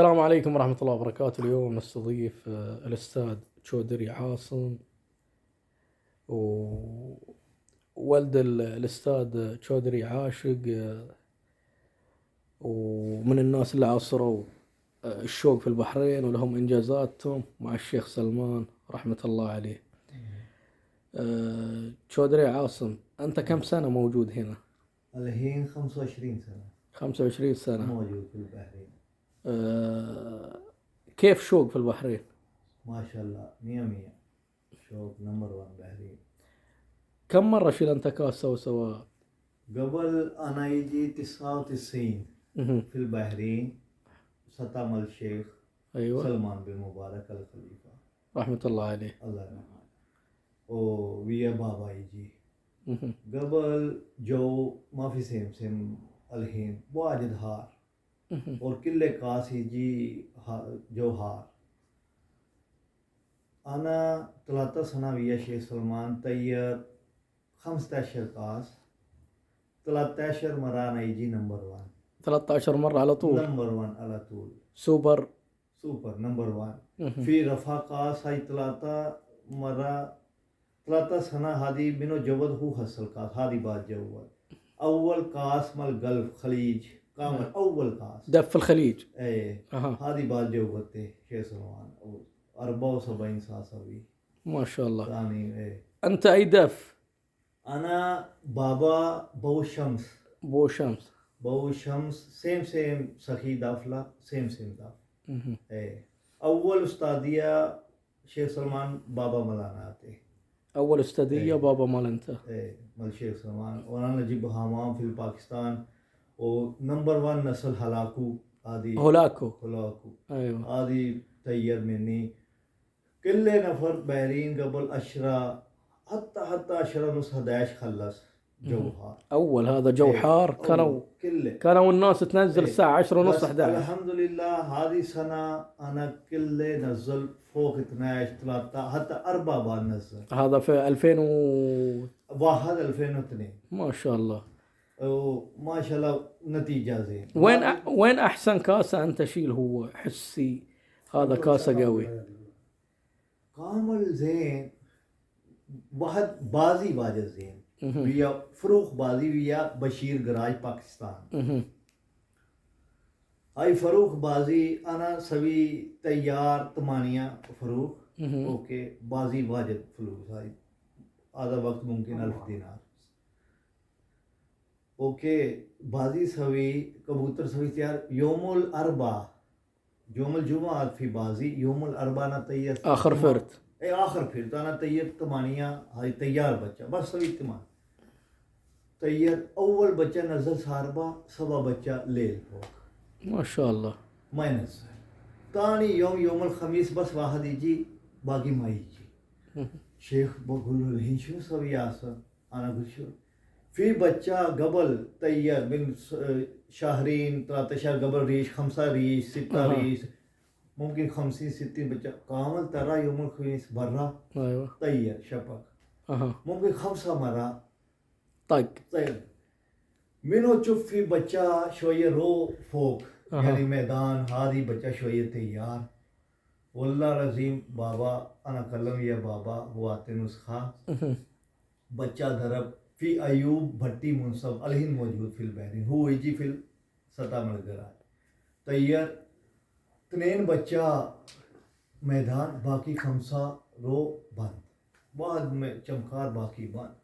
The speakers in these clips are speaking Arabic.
السلام عليكم ورحمة الله وبركاته. اليوم نستضيف الأستاذ تشودري عاصم، وولد الأستاذ تشودري عاشق، ومن الناس اللي عاصروا الشوق في البحرين ولهم إنجازاتهم مع الشيخ سلمان رحمة الله عليه. تشودري عاصم، أنت كم سنة موجود هنا؟ الحين 25 سنة 25 سنة موجود في البحرين. كيف شوق في البحرين؟ ما شاء الله 100 شوق نمبر 1 بحرين. كم مرة شيلان سوا سوا؟ قبل أنا يجي 99 في البحرين ستام الشيخ أيوة. سلمان بن مبارك الخليفة رحمة الله عليه. الله يرحمه. ويا بابا يجي قبل جو ما في سيم الحين واجد هار और किले कास يجي جوهار. أنا 3 سنة ويا شيخ سلمان طيب 15 كاس 13 مرة أنا يجي نمبر 1 13 مرة على طول؟ نمبر 1 على طول. سوبر نمبر 1. في رفا كاس هاي 3 مرة 3 سنة هذه منو جود هو حصل كاس هذه بعد جود أول كاس مال الجلف خليج كامل أول كاس دف الخليج. ايه هذه بعد جوته شيخ سلمان 74 ساسوي ما شاء الله. ثاني ايه. أنت أي دف؟ أنا بابا بو شمس. بو شمس سيم سخي دافلا سيم داف. ايه أول أستاذية شيخ سلمان بابا ملانا آتے. أول أستاذية بابا مال أنت؟ ايه مال شيخ سلمان. وأنا نجيب حمام في باكستان ونمبر 1 نسل هلاكو هولاكو. ايوه هذه طير مني كل نفر بحرين قبل 10 حتى 10 ونص 11 خلص جوهار. أول هذا جوهار كانوا الناس تنزل الساعة 10 ونص 11. الحمد لله هذه سنة أنا كل نزل فوق 12 13 حتى 4 بار نزل. هذا في 2001 2002 ما شاء الله. وما شاء الله نتيجة زين. وين أحسن كاسة أنت شيل هو حسي هذا كاسة قوي؟ كامل زين واحد بازي واجد زين ويا فروخ بازي ويا بشير गराज पाकिस्तान. هاي فروخ بازي أنا سوي تيار 8 فروخ. أوكي بازي واجد فلوس هاي هذا وقت ممكن 1000 دينار. اوكي بازي سوي कबूतर سوي تيار يوم الأربعاء يوم الجمعة في بازي يوم الأربعاء أنا طيب آخر فرت. ايه آخر فرت أنا طيب 8 هاي تيار بچة بس سوي 8 طيب أول بچة نزل ساربا سبا بچة ليل فوق ما شاء الله ما ينزل. ثاني يوم الخميس بس واحد يجي باقي ما يجي. شيخ بقول له الحين شو سوي آسا أنا قلت شو في بچة قبل طيب من شهرين 13 قبل ريش 5 ريش 6 ريش ممكن 50 60 بچة كامل ترى يوم الخميس برا. ايوه طيب شبك ممكن 5 مرة طق. طيب منو تشوف في بچة شوية رو فوق يعني ميدان هذه بچة شوية تيار والله العظيم بابا أنا كلم يا بابا هو आते नुस्खा बच्चा धरब في أيوب भट्टी मुंसब अलहिन मौजूद फिल बहरीन هو يجي في सता मलगरा तैयार 2 बच्चा मैदान बाकी 5 रो बंद बाद में चमकार बाकी बंद.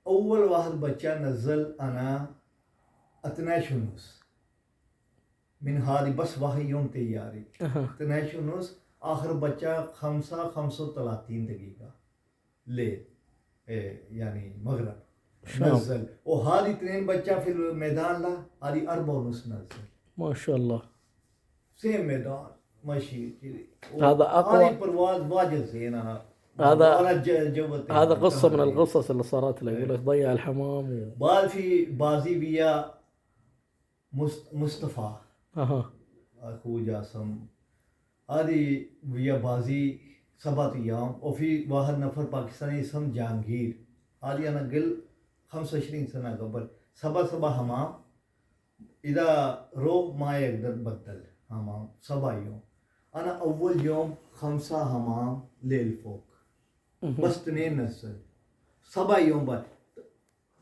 أول واحد बच्चा नज़ल أنا 12 ونص من هذه بس واحد يوم تياري 12 ونص آخر बच्चा 35 دقيقة ليل يعني مغرب نزل وهذه 2 بچة في الميدان لا هذه 4 ونص نزل. ما شاء الله سيم ميدان ماشي هذا أقوى. هذه برواز واجد زين. هذا قصة من القصص اللي صارت له يقول لك ضيع الحمام بعد في بازي ويا مصطفى أخو جاسم هذه ويا بازي 7 أيام وفي واحد نفر باكستاني اسمه جهانگीर هذه أنا قل 25 سنة قبل 7 حمام إذا رو ما يقدر بدل हम 7 يوم. انا اول يوم 5 حمام ليل فوق بس 2 نزل. 7 يوم بعد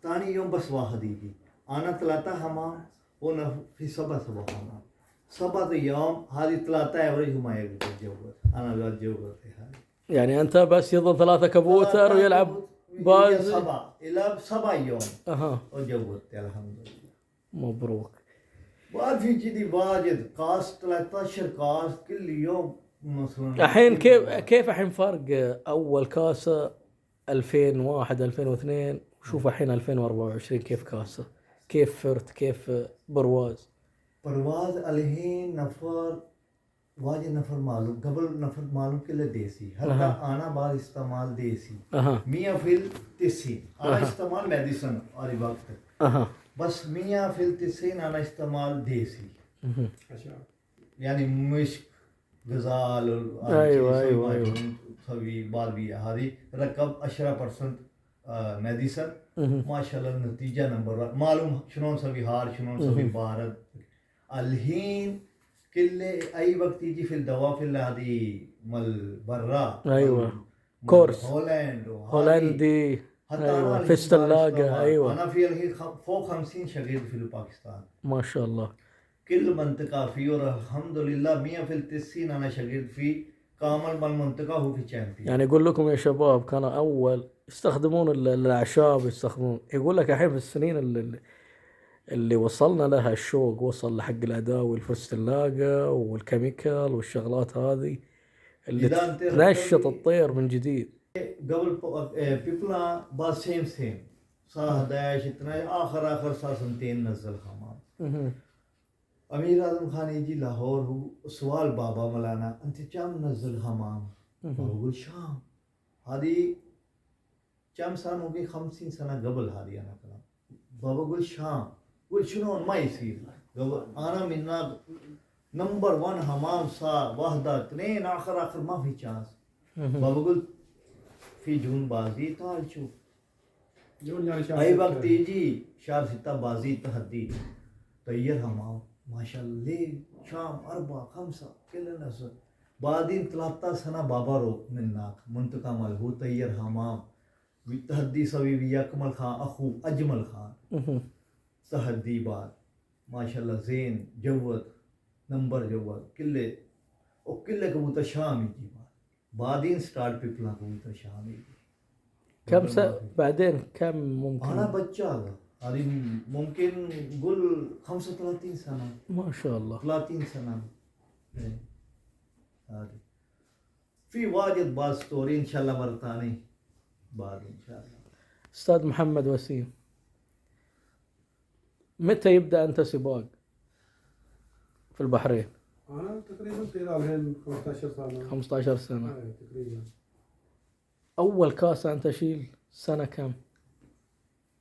ثاني يوم بس واحد يجي. انا 3 حمام وانا في 7 حمام. 7 يوم هذه 3 افريج ما يقدر يتجوز. انا لا اتجوز يعني أنت بس يظل 3 كبوتر ويلعب باز 7 الى 7 يوم أها وجوزت الحمد لله. مبروك. بعد في كذي واجد قاس 13 قاس كل يوم مثلا. الحين كيف الحين فرق أول كاسة 2001 2002 وشوف الحين 2024 كيف كاسة، كيف فرت، كيف برواز. برواز الحين نفر واجد نفر معلوم. قبل نفر معلوم كله देसी. حتى انا بعد استعمال देसी 100% انا استعمال मेडिसिन और वक्त बस 100% انا استعمال देसी. يعني مش غزال ايوه سوي بالبي هذه ركب 10% मेडिसिन माशाल्लाह नतीजा नंबर 1 मालूम شلون نسوي هار شلون نسوي بارد. الحين كل اي وقت يجي في الدواء في هذه مال برا ايوه كورس هولندي حتى ايوه في الثلاجة. ايوه انا في الحين فوق 50 شغيل في باكستان ما شاء الله. كل منطقة فيه और الحمد لله 100% انا شغيل في كامل بالمنطقة هو في چامپيون. يعني يقول لكم يا شباب كان اول يستخدمون الاعشاب يستخدمون، يقول لك الحين في السنين اللي وصلنا لها الشوق وصل لحق الاداء والفستلاقة والكيميكال والشغلات هذه اللي تنشط الطير من جديد. قبل بيبلا با سيم صار 11 12 اخر صار 2 نزل حمام. امير اعظم خان يجي لاهور هو سؤال بابا مولانا انت كم نزل حمام؟ بقول شام. هذه كم سنه होगी 50 سنه قبل هذه انا كلام. بابا قول شام. قول شنو ما يصير. انا منا نمبر 1 حمام صار واحده 2 اخر ما في چانس. بابا قول في جون بازي تعال شوف جون يعني اي وقت يجي شهر 6 بازي تهدي طير حمام ما شاء الله ليل شام 4 5 كل نزل. بعدين 13 سنه بابا رو منك منطقه ملهو طير حمام تهدي سوي ويا كمال خان اخو اجمل خان تهدي بعد ما شاء الله زين جود نمبر جود كله وكله كبوتر شام يجي بعدين ستارت بيبلا كبوتر شام يجي. كم بعدين كم ممكن؟ انا بچا هذه ممكن قول 35 سنه ما شاء الله 30 سنه. هذه في واجد بعض ستوري ان شاء الله مرة ثانية بعد ان شاء الله. استاذ محمد وسيم، متى يبدأ أنت سباق في البحرين؟ أنا تقريبا في الحين 15 سنة. 15 سنة تقريبا. أول كاسة أنت شيل سنة كم؟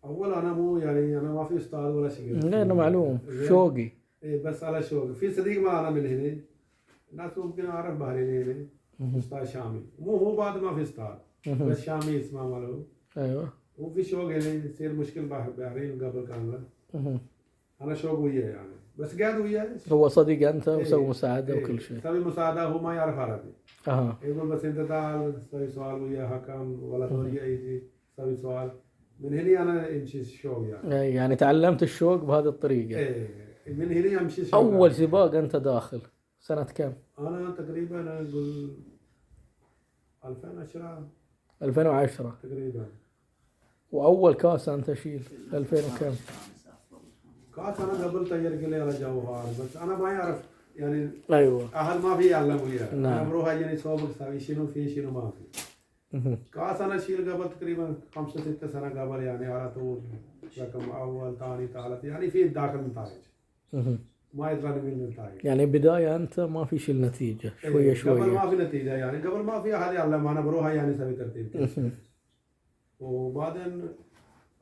أول أنا مو يعني أنا ما في أستاذ ولا شيء. لأنه معلوم شوقي. إيه بس على شوقي. في صديق ما أنا من هنا الناس ممكن أعرف بحريني هنا أستاذ شامي. مو بعد ما في أستاذ بس شامي اسمه ماله. أيوه. وفي شوق يعني يصير مشكل بحرين قبل كان له. أنا شوق وياه يعني بس قاعد وياه. هو صديق أنت وسوي مساعدة وكل شيء. سوي مساعدة هو ما يعرف عربي. يقول بس أنت تعال سوي سؤال وياه كم ولا طريقة يجي سوي سؤال. من هنا أنا أمشي الشوق يعني. يعني تعلمت الشوق بهذه الطريقة. من هنا أمشي الشوق. أول سباق أنت داخل سنة كم؟ أنا تقريبا أقول 2010. 2010 تقريبا. وأول كاسة أنت شيل 2000 وكم؟ كاس أنا قبل طير لي على جوهر بس أنا ما يعرف يعني. أيوة. أهل ما في يعلموا وياه. نعم. أنا بروح أجيني سوبر سوي شنو في شنو ما في. كاس أنا شيل قبل تقريبا 5 6 سنة قبل يعني على طول رقم أول ثاني ثالث يعني في داخل نتائج. ما يدري من النتائج. يعني بداية أنت ما في شيء النتيجة شوية شوية. قبل ما في نتيجة يعني قبل ما في أحد يعلم أنا بروح يعني سوي ترتيب. وبعدين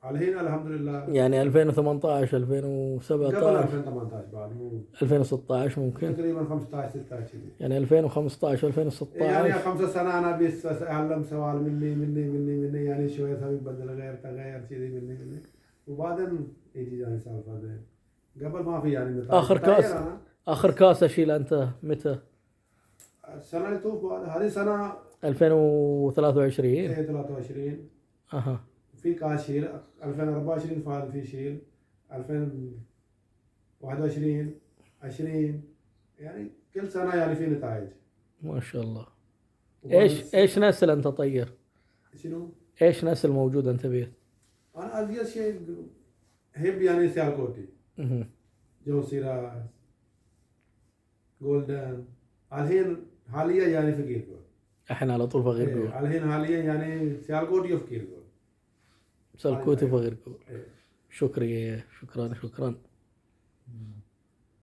الحين الحمد لله. يعني 2018 2017 قبل 2018 بعد مو 2016 ممكن تقريبا 15 16 يعني 2015 2016 يعني 5 سنة أنا بس أعلم سؤال مني يعني شوية سوي بدل غير تغير كذي مني وبعدين يجي يعني سالفة زين قبل ما في يعني اخر كاس اشيل انت متى؟ السنه اللي توف هذه سنه 2023. 23. اها. في كاس شيل 2024 فاز في شيل 2021 20 يعني كل سنه يعني في نتائج. ما شاء الله. وبعد- ايش نسل انت طير؟ شنو؟ ايش نسل موجود انت بيه؟ انا ازيد شيء هيب يعني سيالكوتي اها. جو سيراز جولدن الحين حاليا يعني في كيركو. الحين على طول فغير جول. الحين حاليا يعني سيالكوتي في كيركو. سلكوتي فغير جول. إيه. شكرا.